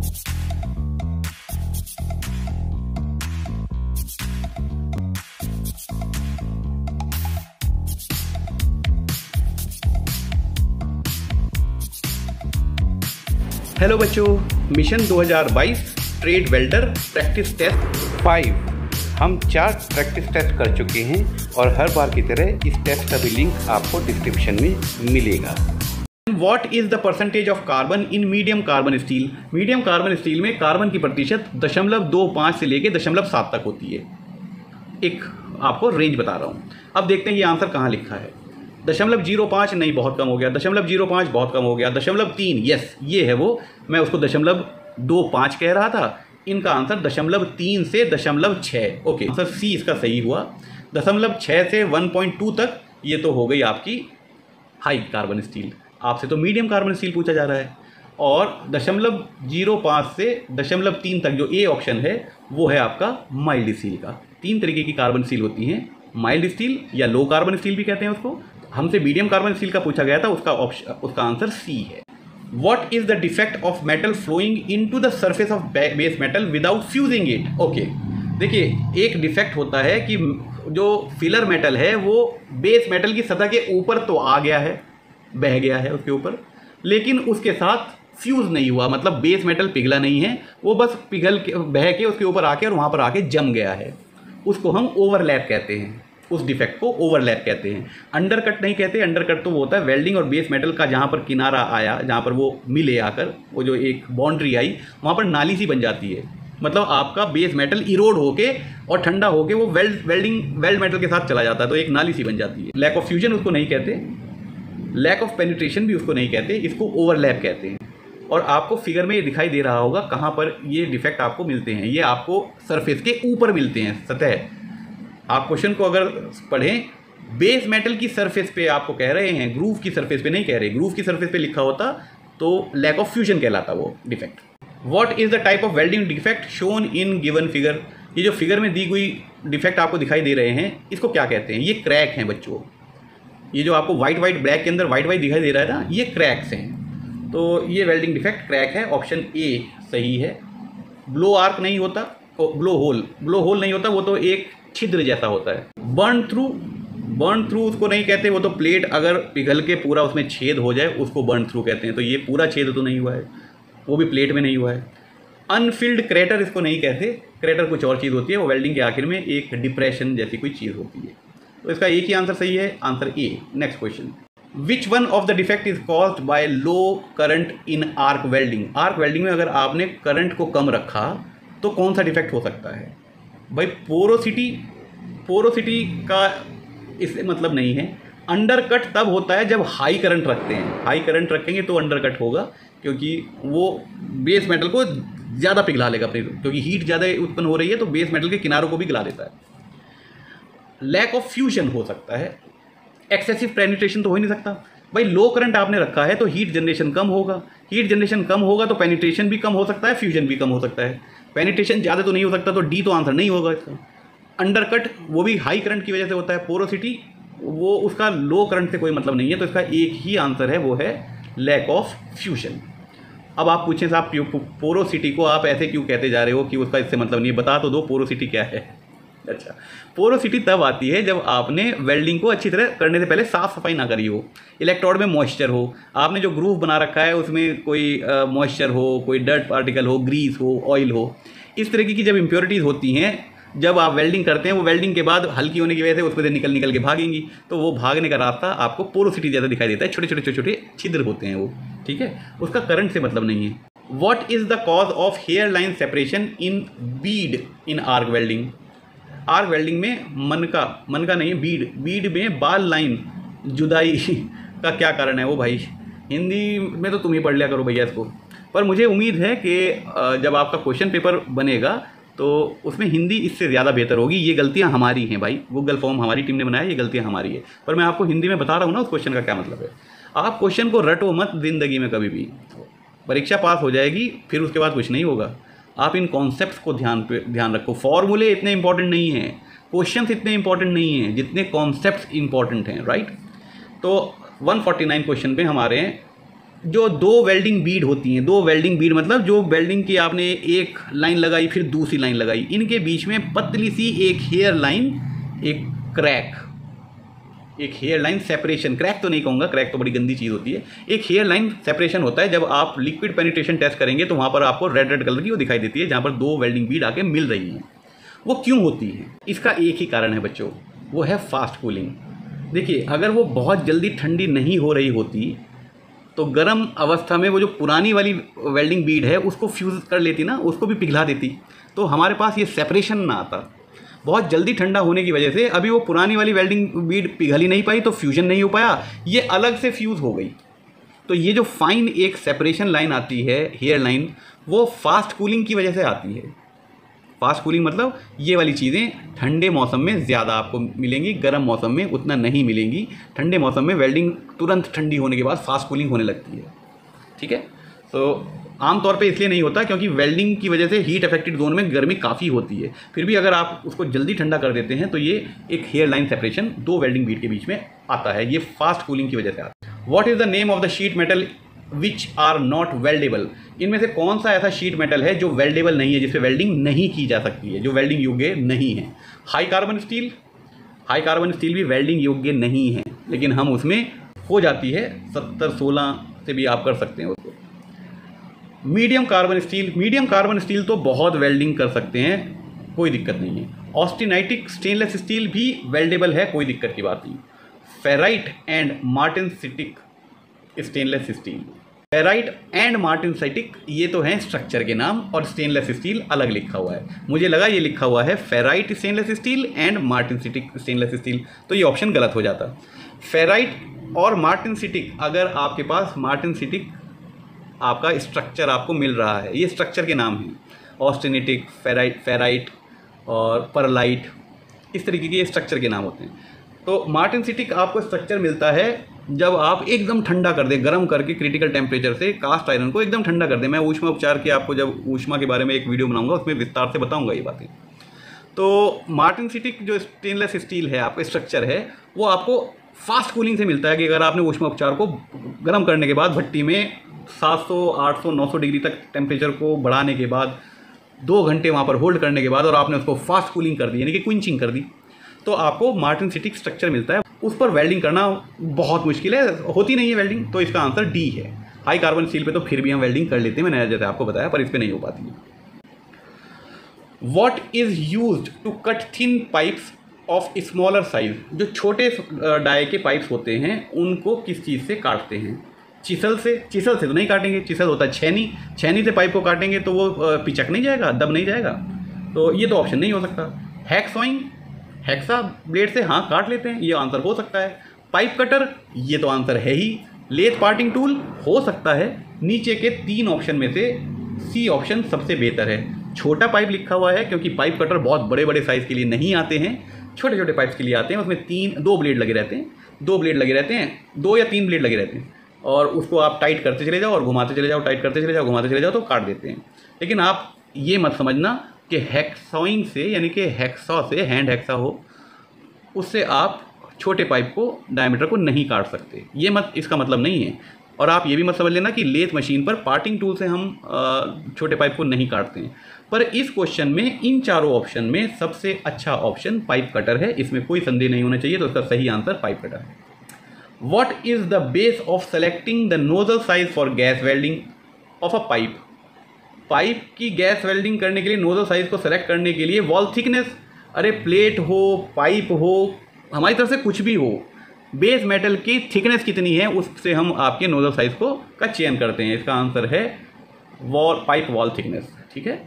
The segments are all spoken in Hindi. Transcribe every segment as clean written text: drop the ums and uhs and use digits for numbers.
हेलो बच्चों, mission 2022 trade welder practice test 5 हम 4 प्रैक्टिस टेस्ट कर चुके हैं और हर बार की तरह इस टेस्ट का भी लिंक आपको डिस्क्रिप्शन में मिलेगा। What is the percentage of carbon in medium carbon steel? Medium carbon steel में कार्बन की प्रतिशत 0.25 से लेकर 0.7 तक होती है। एक आपको रेंज बता रहा हूँ। अब देखते हैं ये आंसर कहाँ लिखा है। 0.05 नहीं, बहुत कम हो गया। 0.05 बहुत कम हो गया। 0.3 यस, ये है वो। मैं उसको 0.25 कह रहा था। इनका आंसर 0.3 से 0.6। ओके, आंसर सी इसका सही हुआ। 0.6 से 1.2 तक ये तो हो गई आपकी हाई कार्बन स्टील। आपसे तो मीडियम कार्बन स्टील पूछा जा रहा है। और 0.05 से 0.3 तक जो ए ऑप्शन है वो है आपका माइल्ड स्टील का। 3 तरीके की कार्बन स्टील होती हैं, माइल्ड स्टील या लो कार्बन स्टील भी कहते हैं उसको। हमसे मीडियम कार्बन स्टील का पूछा गया था, उसका आंसर सी है। What is the defect of metal flowing into the surface of base metal without fusing it? Okay, देखिए एक डिफेक्ट होता है कि जो फिलर मेटल है वो बेस मेटल की सतह के ऊपर तो आ गया है, बह गया है उसके ऊपर, लेकिन उसके साथ फ्यूज़ नहीं हुआ। मतलब बेस मेटल पिघला नहीं है, वो बस पिघल के बह के उसके ऊपर आके और वहाँ पर आके जम गया है। उसको हम ओवरलैप कहते हैं। उस डिफेक्ट को ओवरलैप कहते हैं। अंडरकट नहीं कहते। अंडरकट तो वो होता है वेल्डिंग और बेस मेटल का जहाँ पर किनारा आया, जहाँ पर वो मिले आकर, वो जो एक बाउंड्री आई, वहाँ पर नाली सी बन जाती है। मतलब आपका बेस मेटल इरोड होके और ठंडा होके वो वेल्ड मेटल के साथ चला जाता है, तो एक नाली सी बन जाती है। लैक ऑफ फ्यूजन उसको नहीं कहते, लैक ऑफ पेनिट्रेशन भी उसको नहीं कहते, इसको ओवरलैप कहते हैं। और आपको फिगर में ये दिखाई दे रहा होगा कहाँ पर ये डिफेक्ट आपको मिलते हैं। ये आपको सरफेस के ऊपर मिलते हैं, सतह। आप क्वेश्चन को अगर पढ़ें, बेस मेटल की सरफेस पे आपको कह रहे हैं, ग्रूव की सरफेस पे नहीं कह रहे। ग्रूव की सरफेस पे लिखा होता तो लैक ऑफ फ्यूजन कहलाता वो defect. What is the type of welding defect shown in given figure? ये जो फिगर में दी हुई डिफेक्ट आपको दिखाई दे रहे हैं, इसको क्या कहते हैं? ये क्रैक हैं बच्चों। ये जो आपको वाइट ब्लैक के अंदर वाइट दिखाई दे रहा है ना, ये क्रैक्स हैं। तो ये वेल्डिंग डिफेक्ट क्रैक है। ऑप्शन ए सही है। ब्लो आर्क नहीं होता, ब्लो होल नहीं होता, वो तो एक छिद्र जैसा होता है। बर्न थ्रू उसको नहीं कहते, वो तो प्लेट अगर पिघल के पूरा उसमें छेद हो जाए उसको बर्न थ्रू कहते हैं। तो ये पूरा छेद तो नहीं हुआ है, वो भी प्लेट में नहीं हुआ है। अनफिल्ड क्रेटर इसको नहीं कहते। क्रेटर कुछ और चीज़ होती है, वो वेल्डिंग के आखिर में एक डिप्रेशन जैसी कोई चीज़ होती है। तो इसका एक ही आंसर सही है, answer A. Next question, which one of the defect is caused by low current in arc welding? Arc welding में अगर आपने करंट को कम रखा तो कौन सा डिफेक्ट हो सकता है भाई? पोरोसिटी का इससे मतलब नहीं है। अंडरकट तब होता है जब हाई करंट रखते हैं। हाई करंट रखेंगे तो अंडरकट होगा, क्योंकि वो बेस मेटल को ज़्यादा पिघला लेगा अपने, क्योंकि हीट ज़्यादा उत्पन्न हो रही है तो बेस मेटल के किनारों को भी पिघला देता है। लैक ऑफ फ्यूजन हो सकता है। एक्सेसिव पेनिट्रेशन तो हो ही नहीं सकता भाई। लो करंट आपने रखा है तो हीट जनरेशन कम होगा। हीट जनरेशन कम होगा तो पेनिट्रेशन भी कम हो सकता है, फ्यूजन भी कम हो सकता है। पेनिट्रेशन ज़्यादा तो नहीं हो सकता, तो डी तो आंसर नहीं होगा इसका। अंडरकट वो भी हाई करंट की वजह से होता है। पोरोसिटी वो उसका लो करंट से कोई मतलब नहीं है, तो इसका एक ही आंसर है, वो है लैक ऑफ फ्यूजन। अब आप पूछें साहब पोरोसिटी को आप ऐसे क्यों कहते जा रहे हो कि उसका इससे मतलब नहीं है? बता तो दो पोरोसिटी क्या है। अच्छा, पोरोसिटी तब आती है जब आपने वेल्डिंग को अच्छी तरह करने से पहले साफ़ सफाई ना करी हो, इलेक्ट्रोड में मॉइस्चर हो, आपने जो ग्रूव बना रखा है उसमें कोई मॉइस्चर हो, कोई डर्ट पार्टिकल हो, ग्रीस हो, ऑयल हो। इस तरीके की जब इम्प्योरिटीज़ होती हैं, जब आप वेल्डिंग करते हैं, वो वेल्डिंग के बाद हल्की होने की वजह से उसमें से निकल के भागेंगी, तो वो भागने का रास्ता आपको पोरोसिटी जैसा दिखाई देता है। छोटे छोटे छिद्र होते हैं वो, ठीक है। उसका करंट से मतलब नहीं है। What is the cause of hair line separation in bead in arc welding? Arc welding में मन का नहीं है, बीड में बाल लाइन जुदाई का क्या कारण है वो भाई? हिंदी में तो तुम ही पढ़ लिया करो भैया इसको। पर मुझे उम्मीद है कि जब आपका क्वेश्चन पेपर बनेगा तो उसमें हिंदी इससे ज़्यादा बेहतर होगी। ये गलतियाँ हमारी हैं भाई, गूगल फॉर्म हमारी टीम ने बनाया, ये गलतियाँ हमारी है। पर मैं आपको हिंदी में बता रहा हूँ ना उस क्वेश्चन का क्या मतलब है। आप क्वेश्चन को रटो मत ज़िंदगी में कभी भी। परीक्षा पास हो जाएगी, फिर उसके बाद कुछ नहीं होगा। आप इन कॉन्सेप्ट्स को ध्यान रखो। फॉर्मूले इतने इंपॉर्टेंट नहीं हैं, क्वेश्चंस इतने इंपॉर्टेंट नहीं हैं जितने कॉन्सेप्ट्स इंपॉर्टेंट हैं, राइट। तो 149 क्वेश्चन पे हमारे जो दो वेल्डिंग बीड होती हैं, दो वेल्डिंग बीड मतलब जो वेल्डिंग की आपने एक लाइन लगाई फिर दूसरी लाइन लगाई, इनके बीच में पतली सी एक हेयर लाइन, एक क्रैक, एक हेयर लाइन सेपरेशन, क्रैक तो नहीं कहूँगा, क्रैक तो बड़ी गंदी चीज़ होती है, एक हेयर लाइन सेपरेशन होता है। जब आप लिक्विड पेनिट्रेशन टेस्ट करेंगे तो वहाँ पर आपको रेड रेड कलर की वो दिखाई देती है, जहाँ पर दो वेल्डिंग बीड आके मिल रही हैं। वो क्यों होती है? इसका एक ही कारण है बच्चों, वो है फास्ट कूलिंग। देखिए, अगर वो बहुत जल्दी ठंडी नहीं हो रही होती तो गर्म अवस्था में वो जो पुरानी वाली वेल्डिंग बीड है उसको फ्यूज़ कर लेती ना, उसको भी पिघला देती, तो हमारे पास ये सेपरेशन ना आता। बहुत जल्दी ठंडा होने की वजह से अभी वो पुरानी वाली वेल्डिंग बीड पिघल ही नहीं पाई, तो फ्यूजन नहीं हो पाया, ये अलग से फ्यूज़ हो गई। तो ये जो फाइन एक सेपरेशन लाइन आती है, हेयर लाइन, वो फास्ट कूलिंग की वजह से आती है। फास्ट कूलिंग मतलब ये वाली चीज़ें ठंडे मौसम में ज़्यादा आपको मिलेंगी, गर्म मौसम में उतना नहीं मिलेंगी। ठंडे मौसम में वेल्डिंग तुरंत ठंडी होने के बाद फास्ट कूलिंग होने लगती है, ठीक है। तो आमतौर पे इसलिए नहीं होता क्योंकि वेल्डिंग की वजह से हीट अफेक्टेड जोन में गर्मी काफ़ी होती है। फिर भी अगर आप उसको जल्दी ठंडा कर देते हैं तो ये एक हेयर लाइन सेपरेशन दो वेल्डिंग बीड के बीच में आता है, ये फास्ट कूलिंग की वजह से आता है। What is the name of the sheet metal which are not weldable? इनमें से कौन सा ऐसा शीट मेटल है जो वेल्डेबल नहीं है, जिससे वेल्डिंग नहीं की जा सकती है, जो वेल्डिंग योग्य नहीं है? High carbon steel, high carbon steel भी वेल्डिंग योग्य नहीं है, लेकिन हम उसमें हो जाती है 70-16 से भी आप कर सकते हैं उसको। Medium carbon steel, medium carbon steel तो बहुत वेल्डिंग कर सकते हैं, कोई दिक्कत नहीं है। ऑस्टिनाइटिक स्टेनलेस स्टील भी वेल्डेबल है, कोई दिक्कत की बात नहीं। Ferrite and martensitic stainless steel, ferrite and martensitic ये तो हैं स्ट्रक्चर के नाम, और स्टेनलेस स्टील अलग लिखा हुआ है। मुझे लगा ये लिखा हुआ है ferrite stainless steel and martensitic stainless steel, तो ये ऑप्शन गलत हो जाता। फेराइट और मार्टेनसिटिक, अगर आपके पास मार्टेनसिटिक आपका स्ट्रक्चर आपको मिल रहा है, ये स्ट्रक्चर के नाम हैं, ऑस्टेनिटिक, फेराइट और परलाइट, इस तरीके के स्ट्रक्चर के नाम होते हैं। तो मार्टेनसिटिक आपको स्ट्रक्चर मिलता है जब आप एकदम ठंडा कर दें, गर्म करके क्रिटिकल टेम्परेचर से कास्ट आयरन को एकदम ठंडा कर दें। मैं ऊष्मा उपचार के आपको जब ऊष्मा के बारे में एक वीडियो बनाऊंगा उसमें विस्तार से बताऊंगा ये बातें। तो मार्टेनसिटिक जो स्टेनलेस स्टील है आपका स्ट्रक्चर है, वो आपको फास्ट कूलिंग से मिलता है कि अगर आपने ऊष्मा उपचार को गर्म करने के बाद भट्टी में 700, 800, 900 डिग्री तक टेम्परेचर को बढ़ाने के बाद 2 घंटे वहाँ पर होल्ड करने के बाद और आपने उसको फास्ट कूलिंग कर दी, यानी कि क्विंचिंग कर दी, तो आपको मार्टेनसिटिक स्ट्रक्चर मिलता है। उस पर वेल्डिंग करना बहुत मुश्किल है, होती नहीं है वेल्डिंग, तो इसका आंसर डी है। हाई कार्बन स्टील पे तो फिर भी हम वेल्डिंग कर लेते हैं, मैंने जैसे आपको बताया, पर इस पर नहीं हो पाती है। What is used to cut thin pipes of smaller size? जो छोटे डाई के पाइप्स होते हैं उनको किस चीज़ से काटते हैं? चिसल से? चिसल से तो नहीं काटेंगे, चिसल होता है छेनी, छेनी से पाइप को काटेंगे तो वो पिचक नहीं जाएगा, दब नहीं जाएगा, तो ये तो ऑप्शन नहीं हो सकता। हैक्सॉइंग, हेक्सा ब्लेड से हाँ काट लेते हैं, ये आंसर हो सकता है। पाइप कटर, ये तो आंसर है ही। लेथ पार्टिंग टूल हो सकता है। नीचे के 3 ऑप्शन में से सी ऑप्शन सबसे बेहतर है। छोटा पाइप लिखा हुआ है क्योंकि पाइप कटर बहुत बड़े बड़े साइज़ के लिए नहीं आते हैं, छोटे छोटे पाइप्स के लिए आते हैं। उसमें 2 ब्लेड लगे रहते हैं, 2 ब्लेड लगे रहते हैं, 2 या 3 ब्लेड लगे रहते हैं, और उसको आप टाइट करते चले जाओ और घुमाते चले जाओ, टाइट करते चले जाओ, घुमाते चले जाओ, तो काट देते हैं। लेकिन आप ये मत समझना कि हैक्सॉइंग से, यानी कि हैक्सॉ से, हैंड हैक्सा हो, उससे आप छोटे पाइप को, डायमीटर को नहीं काट सकते, ये मत, इसका मतलब नहीं है। और आप ये भी मत समझ लेना कि लेथ मशीन पर पार्टिंग टूल से हम छोटे पाइप को नहीं काटते हैं। पर इस क्वेश्चन में इन चारों ऑप्शन में सबसे अच्छा ऑप्शन पाइप कटर है, इसमें कोई संदेह नहीं होना चाहिए, तो इसका सही आंसर पाइप कटर है। What is the base of selecting the nozzle size for gas welding of a pipe? Pipe की गैस वेल्डिंग करने के लिए नोजल साइज को सेलेक्ट करने के लिए वॉल थिकनेस, अरे प्लेट हो, पाइप हो, हमारी तरफ से कुछ भी हो, बेस मेटल की थिकनेस कितनी है उससे हम आपके नोजल साइज को का चयन करते हैं। इसका आंसर है पाइप वॉल थिकनेस, ठीक है।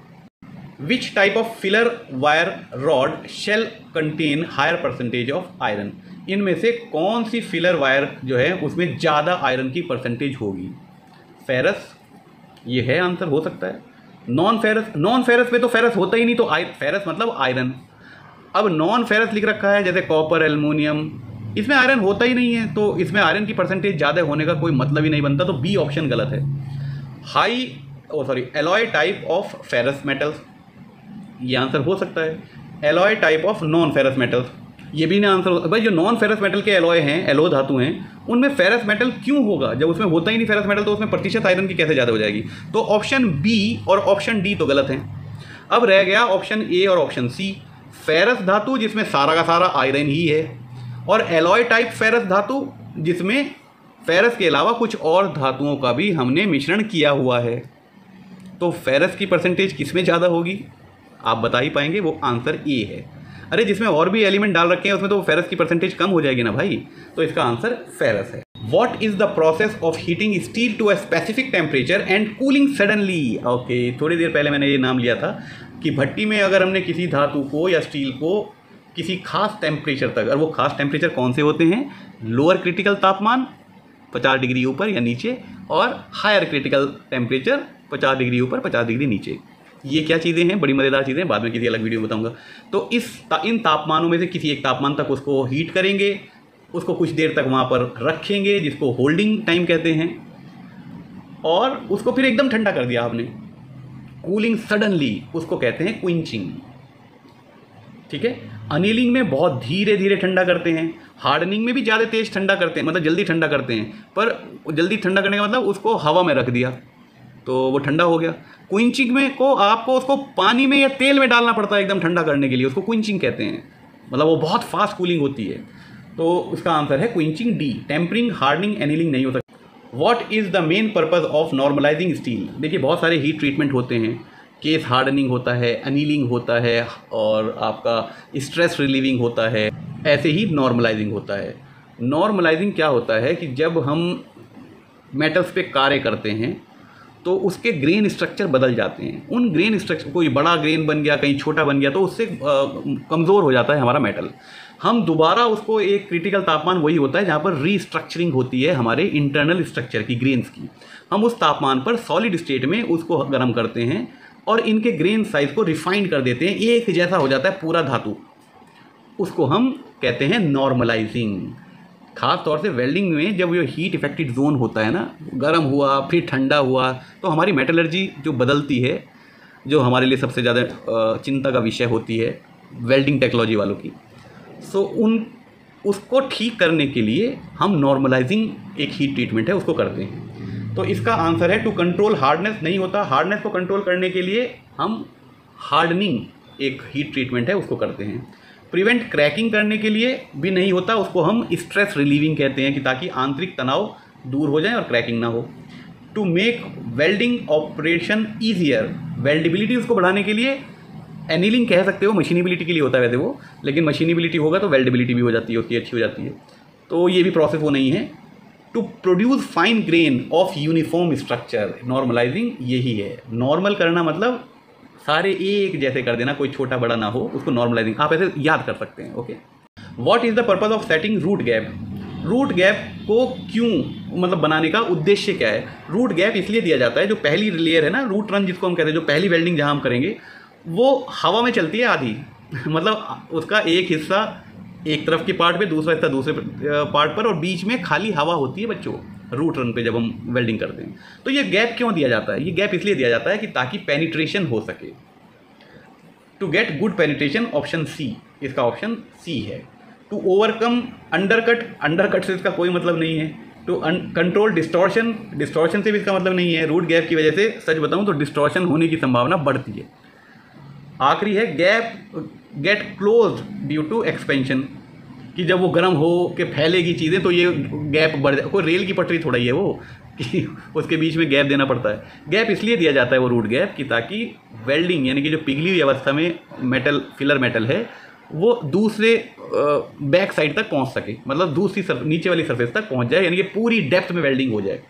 Which type of filler wire rod shell contain higher percentage of iron? इनमें से कौन सी फिलर वायर जो है उसमें ज़्यादा आयरन की परसेंटेज होगी? फेरस, ये है आंसर, हो सकता है। नॉन फेरस, नॉन फेरस में तो फेरस होता ही नहीं, तो फेरस मतलब आयरन। अब नॉन फेरस लिख रखा है जैसे कॉपर, एल्युमिनियम, इसमें आयरन होता ही नहीं है, तो इसमें आयरन की परसेंटेज ज़्यादा होने का कोई मतलब ही नहीं बनता, तो बी ऑप्शन गलत है। Alloy type of ferrous metals, ये आंसर हो सकता है। Alloy type of non ferrous metals, ये भी ना आंसर भाई। जो नॉन फेरस मेटल के एलॉय हैं, एलॉय धातु हैं, उनमें फेरस मेटल क्यों होगा? जब उसमें होता ही नहीं फेरस मेटल तो उसमें प्रतिशत आयरन की कैसे ज़्यादा हो जाएगी? तो ऑप्शन बी और ऑप्शन डी तो गलत हैं। अब रह गया ऑप्शन ए और ऑप्शन सी। फेरस धातु जिसमें सारा का सारा आयरन ही है, और एलॉय टाइप फेरस धातु जिसमें फेरस के अलावा कुछ और धातुओं का भी हमने मिश्रण किया हुआ है। तो फेरस की परसेंटेज किस में ज़्यादा होगी? आप बता ही पाएंगे, वो आंसर ए है। अरे जिसमें और भी एलिमेंट डाल रखे हैं उसमें तो फेरस की परसेंटेज कम हो जाएगी ना भाई। तो इसका आंसर फेरस है। What is the process of heating steel to a specific temperature and cooling suddenly? Okay, थोड़ी देर पहले मैंने ये नाम लिया था कि भट्टी में अगर हमने किसी धातु को या स्टील को किसी खास टेम्परेचर तक, और वो खास टेम्परेचर कौन से होते हैं? लोअर क्रिटिकल तापमान 50 डिग्री ऊपर या नीचे, और हायर क्रिटिकल टेम्परेचर 50 डिग्री ऊपर 50 डिग्री नीचे। ये क्या चीज़ें हैं? बड़ी मज़ेदार चीज़ें, बाद में किसी अलग वीडियो में बताऊंगा। तो इन तापमानों में से किसी एक तापमान तक उसको हीट करेंगे, उसको कुछ देर तक वहाँ पर रखेंगे जिसको होल्डिंग टाइम कहते हैं, और उसको फिर एकदम ठंडा कर दिया आपने, कूलिंग सडनली, उसको कहते हैं क्विंचिंग। ठीक है। अनीलिंग में बहुत धीरे धीरे ठंडा करते हैं, हार्डनिंग में भी ज़्यादा तेज़ ठंडा करते हैं, मतलब जल्दी ठंडा करते हैं, पर जल्दी ठंडा करने का मतलब उसको हवा में रख दिया तो वो ठंडा हो गया। क्विंचिंग में को आपको उसको पानी में या तेल में डालना पड़ता है एकदम ठंडा करने के लिए, उसको क्विंचिंग कहते हैं, मतलब वो बहुत फास्ट कूलिंग होती है। तो उसका आंसर है quenching D. Tempering, hardening, annealing नहीं हो सकता। What is the main purpose of normalising steel? देखिए बहुत सारे हीट ट्रीटमेंट होते हैं, केस हार्डनिंग होता है, अनीलिंग होता है, और आपका स्ट्रेस रिलीविंग होता है, ऐसे ही नॉर्मलाइजिंग होता है। नॉर्मलाइजिंग क्या होता है कि जब हम मेटल्स पे कार्य करते हैं तो उसके ग्रेन स्ट्रक्चर बदल जाते हैं। उन ग्रेन स्ट्रक्चर, कोई बड़ा ग्रेन बन गया, कहीं छोटा बन गया, तो उससे कमज़ोर हो जाता है हमारा मेटल। हम दोबारा उसको, एक क्रिटिकल तापमान वही होता है जहाँ पर रीस्ट्रक्चरिंग होती है हमारे इंटरनल स्ट्रक्चर की, ग्रेन्स की। हम उस तापमान पर सॉलिड स्टेट में उसको गर्म करते हैं और इनके ग्रेन साइज को रिफाइन कर देते हैं, एक जैसा हो जाता है पूरा धातु। उसको हम कहते हैं नॉर्मलाइजिंग। खास तौर से वेल्डिंग में जब ये हीट इफेक्टेड जोन होता है ना, गर्म हुआ फिर ठंडा हुआ, तो हमारी मेटलर्जी जो बदलती है, जो हमारे लिए सबसे ज़्यादा चिंता का विषय होती है वेल्डिंग टेक्नोलॉजी वालों की। सो उसको ठीक करने के लिए हम नॉर्मलाइजिंग एक हीट ट्रीटमेंट है उसको करते हैं। तो इसका आंसर है टू कंट्रोल हार्डनेस। नहीं होता, हार्डनेस को कंट्रोल करने के लिए हम हार्डनिंग एक हीट ट्रीटमेंट है उसको करते हैं। प्रिवेंट क्रैकिंग करने के लिए भी नहीं होता, उसको हम स्ट्रेस रिलीविंग कहते हैं, कि ताकि आंतरिक तनाव दूर हो जाए और क्रैकिंग ना हो। To make welding operation easier, weldability उसको बढ़ाने के लिए एनीलिंग कह सकते हो, मशीनिबिलिटी के लिए होता है वैसे वो, लेकिन मशीनिबिलिटी होगा तो वेल्डिबिलिटी भी हो जाती है, उसकी अच्छी हो जाती है। तो ये भी प्रोसेस वो नहीं है। To produce fine grain of uniform structure, normalising यही है। नॉर्मल करना मतलब सारे एक जैसे कर देना, कोई छोटा बड़ा ना हो, उसको नॉर्मलाइजिंग आप ऐसे याद कर सकते हैं। Okay. What is the purpose of setting root gap? Root gap को क्यों, मतलब बनाने का उद्देश्य क्या है? रूट गैप इसलिए दिया जाता है, जो पहली लेयर है ना, रूट रन जिसको हम कहते हैं, जो पहली वेल्डिंग जहाँ हम करेंगे वो हवा में चलती है आधी मतलब उसका एक हिस्सा एक तरफ के पार्ट पे, दूसरा हिस्सा दूसरे पार्ट पर, और बीच में खाली हवा होती है बच्चों रूट रन पे जब हम वेल्डिंग करते हैं। तो ये गैप क्यों दिया जाता है? ये गैप इसलिए दिया जाता है कि ताकि पेनिट्रेशन हो सके। To get good penetration, option C, इसका ऑप्शन सी है। टू ओवरकम अंडरकट, अंडरकट से इसका कोई मतलब नहीं है। टू कंट्रोल डिस्टॉर्शन, डिस्टॉर्शन से भी इसका मतलब नहीं है। रूट गैप की वजह से सच बताऊं तो डिस्टॉर्शन होने की संभावना बढ़ती है। आखिरी है gap get close due to expansion, कि जब वो गर्म हो के फैलेगी चीज़ें तो ये गैप बढ़ जाए। कोई रेल की पटरी थोड़ा ही है वो कि उसके बीच में गैप देना पड़ता है। गैप इसलिए दिया जाता है वो रूट गैप, कि ताकि वेल्डिंग यानी कि जो पिघली हुई अवस्था में मेटल, फिलर मेटल है, वो दूसरे बैक साइड तक पहुंच सके, मतलब दूसरी नीचे वाली सरफेस तक पहुंच जाए, यानी कि पूरी डेप्थ में वेल्डिंग हो जाए,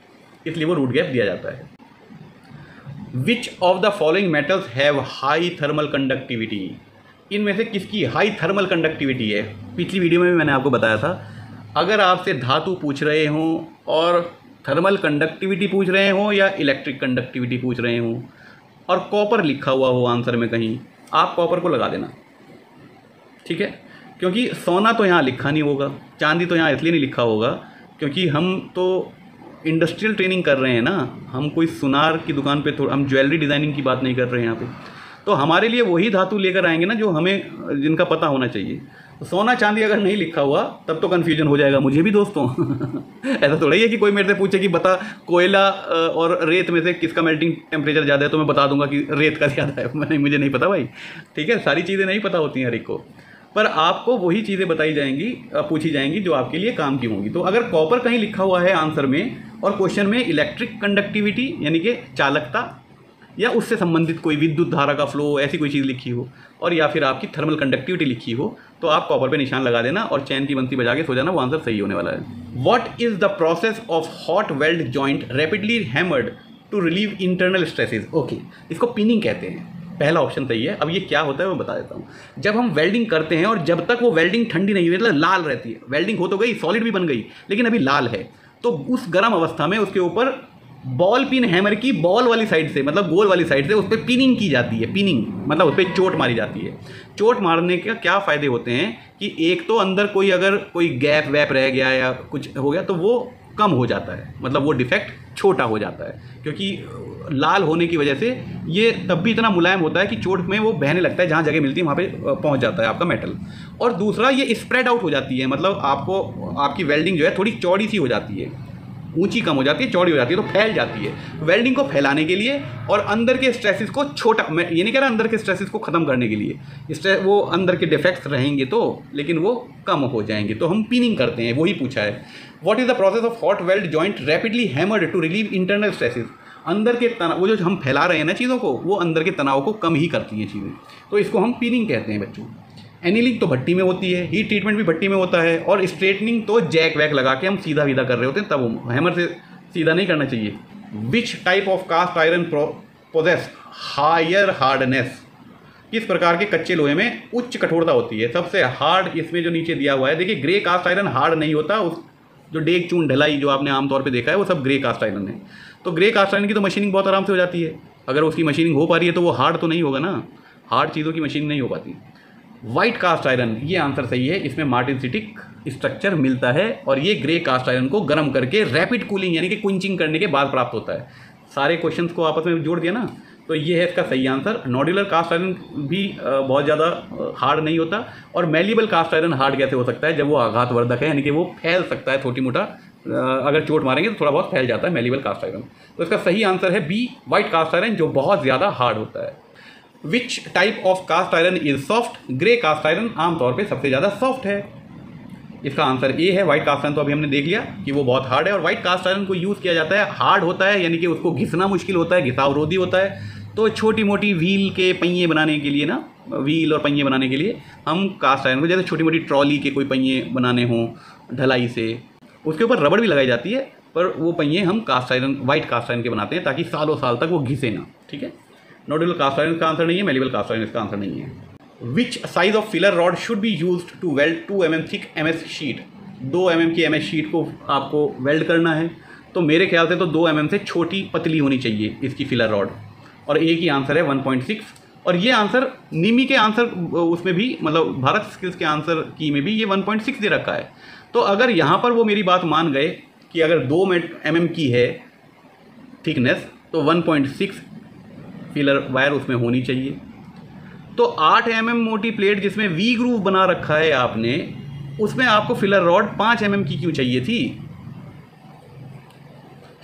इसलिए वो रूट गैप दिया जाता है। Which of the following metals have high thermal conductivity? इनमें से किसकी हाई थर्मल कंडक्टिविटी है? पिछली वीडियो में भी मैंने आपको बताया था। अगर आपसे धातु पूछ रहे हों और थर्मल कंडक्टिविटी पूछ रहे हों या इलेक्ट्रिक कंडक्टिविटी पूछ रहे हों और कॉपर लिखा हुआ हो आंसर में कहीं, आप कॉपर को लगा देना, ठीक है? क्योंकि सोना तो यहाँ लिखा नहीं होगा, चांदी तो यहाँ इसलिए नहीं लिखा होगा क्योंकि हम तो इंडस्ट्रियल ट्रेनिंग कर रहे हैं ना, हम कोई सुनार की दुकान पे, हम ज्वेलरी डिज़ाइनिंग की बात नहीं कर रहे हैं यहाँ पे। तो हमारे लिए वही धातु लेकर आएंगे ना जो हमें, जिनका पता होना चाहिए। सोना चांदी अगर नहीं लिखा हुआ तब तो कन्फ्यूजन हो जाएगा मुझे भी दोस्तों। ऐसा थोड़ा ही है कि कोई मेरे से पूछे कि बता कोयला और रेत में से किसका मेल्टिंग टेम्परेचर ज़्यादा है, तो मैं बता दूंगा कि रेत का ज़्यादा है। नहीं, मुझे नहीं पता भाई, ठीक है, सारी चीज़ें नहीं पता होती हैं हर एक को, पर आपको वही चीज़ें बताई जाएंगी, पूछी जाएंगी जो आपके लिए काम की होंगी। तो अगर कॉपर कहीं लिखा हुआ है आंसर में और क्वेश्चन में इलेक्ट्रिक कंडक्टिविटी यानी कि चालकता या उससे संबंधित कोई विद्युत धारा का फ्लो ऐसी कोई चीज़ लिखी हो, और या फिर आपकी थर्मल कंडक्टिविटी लिखी हो, तो आप कॉपर पे निशान लगा देना और चैन की बंसी बजा के सो जाना, वो आंसर सही होने वाला है। What is the process of hot weld joint rapidly hammered to relieve internal stresses? Okay, इसको पिनिंग कहते हैं, पहला ऑप्शन सही है। अब ये क्या होता है मैं बता देता हूँ। जब हम वेल्डिंग करते हैं और जब तक वो वेल्डिंग ठंडी नहीं हुई, मतलब लाल रहती है, वेल्डिंग हो तो गई, सॉलिड भी बन गई, लेकिन अभी लाल है, तो उस गर्म अवस्था में उसके ऊपर बॉल पिन हैमर की बॉल वाली साइड से, मतलब गोल वाली साइड से उस पर पिनिंग की जाती है। पिनिंग मतलब उस पर चोट मारी जाती है। चोट मारने के क्या फ़ायदे होते हैं कि एक तो अंदर कोई अगर कोई गैप वैप रह गया या कुछ हो गया तो वो कम हो जाता है, मतलब वो डिफेक्ट छोटा हो जाता है, क्योंकि लाल होने की वजह से ये तब भी इतना मुलायम होता है कि चोट में वो बहने लगता है, जहाँ जगह मिलती है वहाँ पे पहुँच जाता है आपका मेटल। और दूसरा ये स्प्रेड आउट हो जाती है, मतलब आपको आपकी वेल्डिंग जो है थोड़ी चौड़ी सी हो जाती है, ऊंची कम हो जाती है, चौड़ी हो जाती है, तो फैल जाती है। वेल्डिंग को फैलाने के लिए और अंदर के स्ट्रेसेस को छोटा, मैं ये नहीं कह रहा अंदर के स्ट्रेसेस को ख़त्म करने के लिए, वो अंदर के डिफेक्ट्स रहेंगे तो, लेकिन वो कम हो जाएंगे, तो हम पिनिंग करते हैं, वही पूछा है। What is the process of hot weld joint rapidly hammered to relieve internal stresses? अंदर के तनाव, वो जो हम फैला रहे हैं ना चीज़ों को, वो अंदर के तनाव को कम ही करती हैं चीज़ें, तो इसको हम पिनिंग कहते हैं बच्चों। एनीलिंग तो भट्टी में होती है, हीट ट्रीटमेंट भी भट्टी में होता है, और स्ट्रेटनिंग तो जैक वैक लगा के हम सीधा सीधा कर रहे होते हैं, तब हैमर से सीधा नहीं करना चाहिए। Which type of cast iron possesses higher hardness? किस प्रकार के कच्चे लोहे में उच्च कठोरता होती है? सबसे हार्ड इसमें जो नीचे दिया हुआ है, देखिए ग्रे कास्ट आयरन हार्ड नहीं होता, उस जो डेग चून ढलाई जो आपने आमतौर पे देखा है वो सब ग्रे कास्ट आयरन है। तो ग्रे कास्ट आयरन की तो मशीनिंग बहुत आराम से हो जाती है, अगर उसकी मशीनिंग हो पा रही है तो वो हार्ड तो नहीं होगा ना, हार्ड चीज़ों की मशीनिंग नहीं हो पाती। वाइट कास्ट आयरन, ये आंसर सही है, इसमें मार्टिनसिटिक स्ट्रक्चर मिलता है, और ये ग्रे कास्ट आयरन को गर्म करके रैपिड कूलिंग यानी कि क्विंचिंग करने के बाद प्राप्त होता है। सारे क्वेश्चंस को आपस में जोड़ दिया ना, तो ये है इसका सही आंसर। नॉड्यूलर कास्ट आयरन भी बहुत ज़्यादा हार्ड नहीं होता, और मेलिएबल कास्ट आयरन हार्ड कैसे हो सकता है? जब वो आघातवर्धक है, यानी कि वो फैल सकता है, छोटी मोटा अगर चोट मारेंगे तो थोड़ा बहुत फैल जाता है मेलिएबल कास्ट आयरन। तो इसका सही आंसर है बी, वाइट कास्ट आयरन, जो बहुत ज़्यादा हार्ड होता है। Which type of cast iron is soft? Grey cast iron आमतौर पे सबसे ज़्यादा सॉफ्ट है, इसका आंसर ए है। वाइट कास्ट आयरन तो अभी हमने देख लिया कि वो बहुत हार्ड है, और वाइट कास्ट आयरन को यूज़ किया जाता है, हार्ड होता है यानी कि उसको घिसना मुश्किल होता है, घिसावरोधी होता है, तो छोटी मोटी व्हील के पहिए बनाने के लिए ना, व्हील और पहिए बनाने के लिए हम कास्ट आयरन को, जैसे छोटी मोटी ट्रॉली के कोई पहिए बनाने हों ढलाई से, उसके ऊपर रबड़ भी लगाई जाती है, पर वो पहिए हम cast iron, white cast iron के बनाते हैं, ताकि सालों साल तक वो घिसे ना, ठीक है। नॉड्यूलर कास्ट आयरन का आंसर नहीं है, मेलिएबल कास्ट आयरन इसका आंसर नहीं है। Which size of filler rod should be used to weld 2 mm thick MS sheet? 2 mm की MS शीट को आपको वेल्ड करना है, तो मेरे ख्याल से तो 2 mm से छोटी पतली होनी चाहिए इसकी फिलर रॉड, और एक ही आंसर है 1.6। और ये आंसर निमी के आंसर उसमें भी, मतलब भारत स्किल्स के आंसर की में भी ये 1.6 दे रखा है। तो अगर यहाँ पर वो मेरी बात मान गए कि अगर 2 mm की है थिकनेस, तो 1.6 फिलर वायर उसमें होनी चाहिए। तो 8 mm मोटी प्लेट जिसमें वी ग्रूव बना रखा है आपने, उसमें आपको फिलर रॉड 5 mm की क्यों चाहिए थी?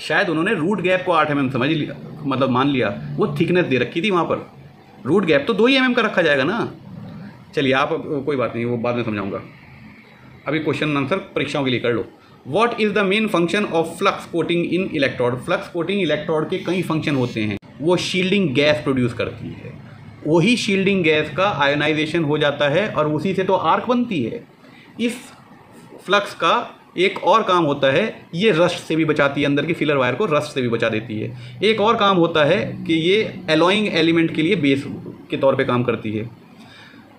शायद उन्होंने रूट गैप को 8 mm समझ लिया, मतलब मान लिया, वो थिकनेस दे रखी थी वहाँ पर, रूट गैप तो 2 ही mm का रखा जाएगा ना। चलिए आप, कोई बात नहीं, वो बाद में समझाऊंगा, अभी क्वेश्चन आंसर परीक्षाओं के लिए कर लो। What is the main function of flux coating in electrode? Flux coating electrode के कई फंक्शन होते हैं, वो शील्डिंग गैस प्रोड्यूस करती है, वही शील्डिंग गैस का आयोनाइजेशन हो जाता है और उसी से तो आर्क बनती है। इस फ्लक्स का एक और काम होता है, ये रस्ट से भी बचाती है, अंदर की फिलर वायर को रस्ट से भी बचा देती है। एक और काम होता है कि ये एलॉइंग एलिमेंट के लिए बेस के तौर पे काम करती है।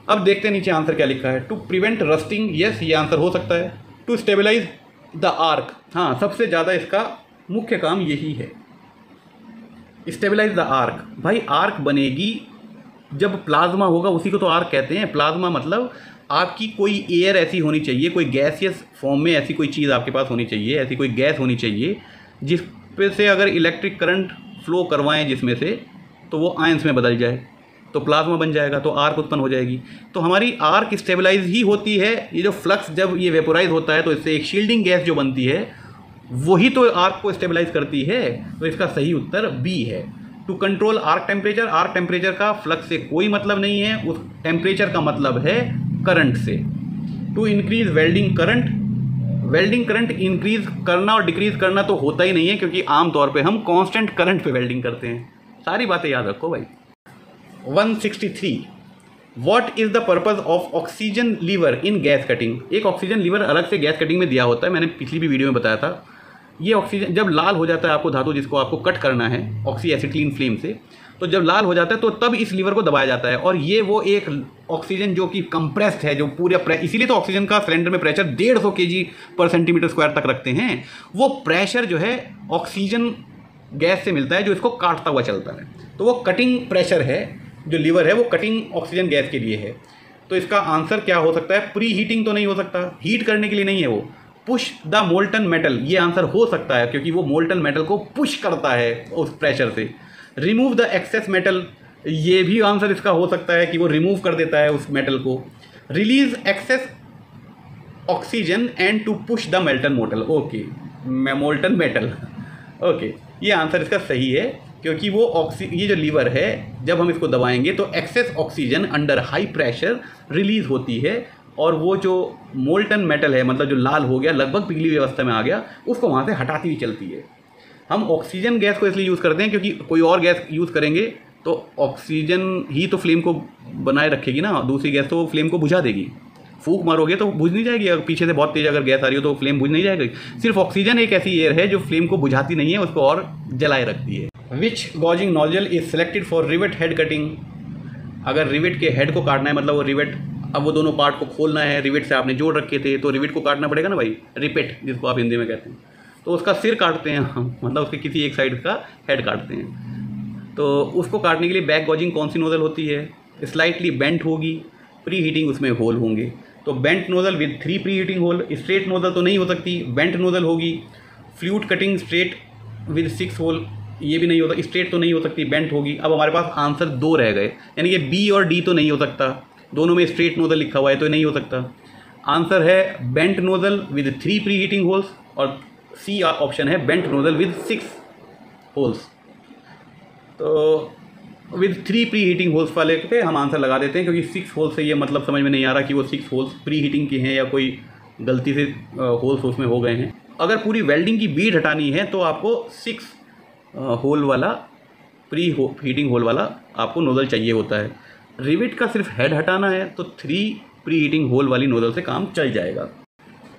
अब देखते हैं नीचे आंसर क्या लिखा है। टू प्रिवेंट रस्टिंग, यस ये आंसर हो सकता है। टू स्टेबलाइज द आर्क, हाँ सबसे ज़्यादा इसका मुख्य काम यही है, स्टेबलाइज द आर्क। भाई आर्क बनेगी जब प्लाज्मा होगा, उसी को तो आर्क कहते हैं। प्लाज्मा मतलब आपकी कोई एयर ऐसी होनी चाहिए, कोई गैसियस फॉर्म में ऐसी कोई चीज़ आपके पास होनी चाहिए, ऐसी कोई गैस होनी चाहिए जिस पे से अगर इलेक्ट्रिक करंट फ्लो करवाएं जिसमें से, तो वो आयंस में बदल जाए। तो प्लाज्मा बन जाएगा, तो आर्क उत्पन्न हो जाएगी। तो हमारी आर्क स्टेबलाइज ही होती है। ये जो फ्लक्स जब ये वेपोराइज होता है तो इससे एक शील्डिंग गैस जो बनती है वही तो आर्क को स्टेबलाइज करती है। तो इसका सही उत्तर बी है। टू कंट्रोल आर्क टेम्परेचर का फ्लक्स से कोई मतलब नहीं है, उस टेम्परेचर का मतलब है करंट से। To increase welding current increase करना और डिक्रीज करना तो होता ही नहीं है, क्योंकि आमतौर पे हम कांस्टेंट करंट पे वेल्डिंग करते हैं। सारी बातें याद रखो भाई। 163 what is the purpose of oxygen lever in gas cutting. एक ऑक्सीजन लीवर अलग से गैस कटिंग में दिया होता है, मैंने पिछली भी वीडियो में बताया था। ये ऑक्सीजन जब लाल हो जाता है आपको धातु जिसको आपको कट करना है ऑक्सी एसिटिलीन फ्लेम से, तो जब लाल हो जाता है तो तब इस लीवर को दबाया जाता है। और ये वो एक ऑक्सीजन जो कि कंप्रेस्ड है, जो पूरा इसीलिए तो ऑक्सीजन का सिलेंडर में प्रेशर 150 kg/cm² तक रखते हैं। वो प्रेशर जो है ऑक्सीजन गैस से मिलता है जो इसको काटता हुआ चलता है। तो वो कटिंग प्रेशर है, जो लीवर है वो कटिंग ऑक्सीजन गैस के लिए है। तो इसका आंसर क्या हो सकता है? प्री हीटिंग तो नहीं हो सकता, हीट करने के लिए नहीं है वो। पुश द मोल्टन मेटल, ये आंसर हो सकता है क्योंकि वो मोल्टन मेटल को पुश करता है उस प्रेशर से। रिमूव द एक्सेस मेटल, ये भी आंसर इसका हो सकता है कि वो रिमूव कर देता है उस मेटल को। Release excess oxygen and to push the molten metal, okay, ये आंसर इसका सही है क्योंकि वो ये जो लीवर है जब हम इसको दबाएंगे तो excess oxygen under high pressure release होती है, और वो जो मोल्टन मेटल है, मतलब जो लाल हो गया, लगभग पिघली हुई अवस्था में आ गया, उसको वहाँ से हटाती हुई चलती है। हम ऑक्सीजन गैस को इसलिए यूज़ करते हैं क्योंकि कोई और गैस यूज़ करेंगे तो ऑक्सीजन ही तो फ्लेम को बनाए रखेगी ना, दूसरी गैस तो फ्लेम को बुझा देगी। फूंक मारोगे तो बुझ नहीं जाएगी, अगर पीछे से बहुत तेज़ अगर गैस आ रही हो तो फ्लेम बुझ नहीं जाएगी। सिर्फ ऑक्सीजन एक ऐसी एयर है जो फ्लेम को बुझाती नहीं है, उसको और जलाए रखती है। Which gouging nozzle is selected for rivet head cutting. अगर रिवेट के हेड को काटना है, मतलब वो रिवेट, अब वो दोनों पार्ट को खोलना है, रिवेट से आपने जोड़ रखे थे तो रिवेट को काटना पड़ेगा ना भाई, रिपेट जिसको आप हिंदी में कहते हैं। तो उसका सिर काटते हैं हम, मतलब उसके किसी एक साइड का हेड काटते हैं। तो उसको काटने के लिए बैक गॉजिंग कौन सी नोजल होती है? स्लाइटली बेंट होगी, प्री हीटिंग उसमें होल होंगे। तो bent nozzle with 3 pre heating hole. Straight nozzle तो नहीं हो सकती, बेंट नोजल होगी। Flute cutting straight with 6 hole, ये भी नहीं होता, स्ट्रेट तो नहीं हो सकती, बेंट होगी। अब हमारे पास आंसर 2 रह गए, यानी कि बी और डी तो नहीं हो सकता, दोनों में स्ट्रेट नोजल लिखा हुआ है तो नहीं हो सकता। आंसर है bent nozzle with 3 pre heating holes, और सी ऑप्शन है बेंट नोजल विद 6 होल्स। तो विद 3 प्री हीटिंग होल्स वाले पे हम आंसर लगा देते हैं, क्योंकि 6 होल्स से ये मतलब समझ में नहीं आ रहा कि वो 6 होल्स प्री हीटिंग के हैं या कोई गलती से होल्स उसमें हो गए हैं। अगर पूरी वेल्डिंग की बीड हटानी है तो आपको 6 होल वाला प्री हीटिंग होल वाला आपको नोजल चाहिए होता है। रिवेट का सिर्फ हेड हटाना है तो 3 प्री हीटिंग होल वाली नोजल से काम चल जाएगा।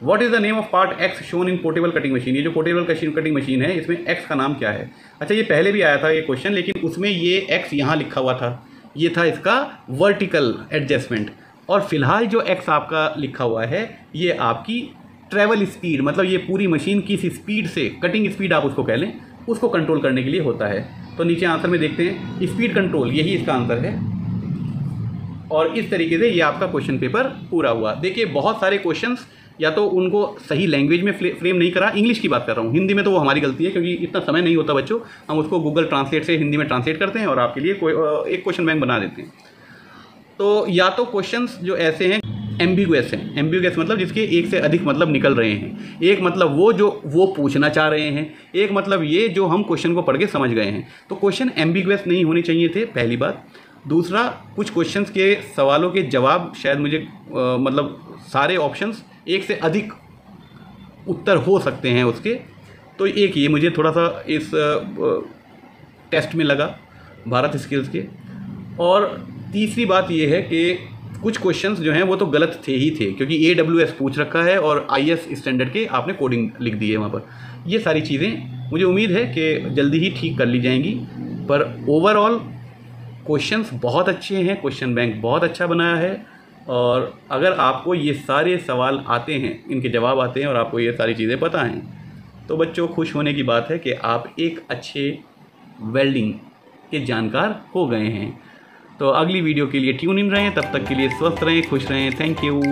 What is the name of part x shown in portable cutting machine. ये जो पोर्टेबल कटिंग मशीन है इसमें एक्स का नाम क्या है? अच्छा, ये पहले भी आया था ये क्वेश्चन, लेकिन उसमें ये एक्स यहाँ लिखा हुआ था, ये था इसका वर्टिकल एडजस्टमेंट। और फिलहाल जो एक्स आपका लिखा हुआ है ये आपकी ट्रैवल स्पीड, मतलब ये पूरी मशीन किस स्पीड से, कटिंग स्पीड आप उसको कह लें, उसको कंट्रोल करने के लिए होता है। तो नीचे आंसर में देखते हैं स्पीड कंट्रोल, यही इसका आंसर है। और इस तरीके से ये आपका क्वेश्चन पेपर पूरा हुआ। देखिए बहुत सारे क्वेश्चंस या तो उनको सही लैंग्वेज में फ्रेम नहीं करा, इंग्लिश की बात कर रहा हूँ, हिंदी में तो वो हमारी गलती है क्योंकि इतना समय नहीं होता बच्चों, हम उसको गूगल ट्रांसलेट से हिंदी में ट्रांसलेट करते हैं और आपके लिए एक क्वेश्चन बैंक बना देते हैं। तो या तो क्वेश्चंस जो ऐसे हैं एम्बिगुअस हैं, एम्बिगुअस मतलब जिसके एक से अधिक मतलब निकल रहे हैं। एक मतलब वो जो वो पूछना चाह रहे हैं, एक मतलब ये जो हम क्वेश्चन को पढ़ के समझ गए हैं। तो क्वेश्चन एम्बिगुअस नहीं होने चाहिए थे, पहली बात। दूसरा, कुछ क्वेश्चंस के सवालों के जवाब शायद मुझे मतलब सारे ऑप्शंस एक से अधिक उत्तर हो सकते हैं उसके, तो एक ये मुझे थोड़ा सा इस टेस्ट में लगा भारत स्किल्स के। और तीसरी बात ये है कि कुछ क्वेश्चंस जो हैं वो तो गलत थे ही थे, क्योंकि AWS पूछ रखा है और IS स्टैंडर्ड के आपने कोडिंग लिख दी है वहाँ पर। ये सारी चीज़ें मुझे उम्मीद है कि जल्दी ही ठीक कर ली जाएंगी। पर ओवरऑल क्वेश्चंस बहुत अच्छे हैं, क्वेश्चन बैंक बहुत अच्छा बनाया है। और अगर आपको ये सारे सवाल आते हैं, इनके जवाब आते हैं और आपको ये सारी चीज़ें पता हैं, तो बच्चों खुश होने की बात है कि आप एक अच्छे वेल्डिंग के जानकार हो गए हैं। तो अगली वीडियो के लिए ट्यून इन रहें, तब तक के लिए स्वस्थ रहें, खुश रहें। Thank you.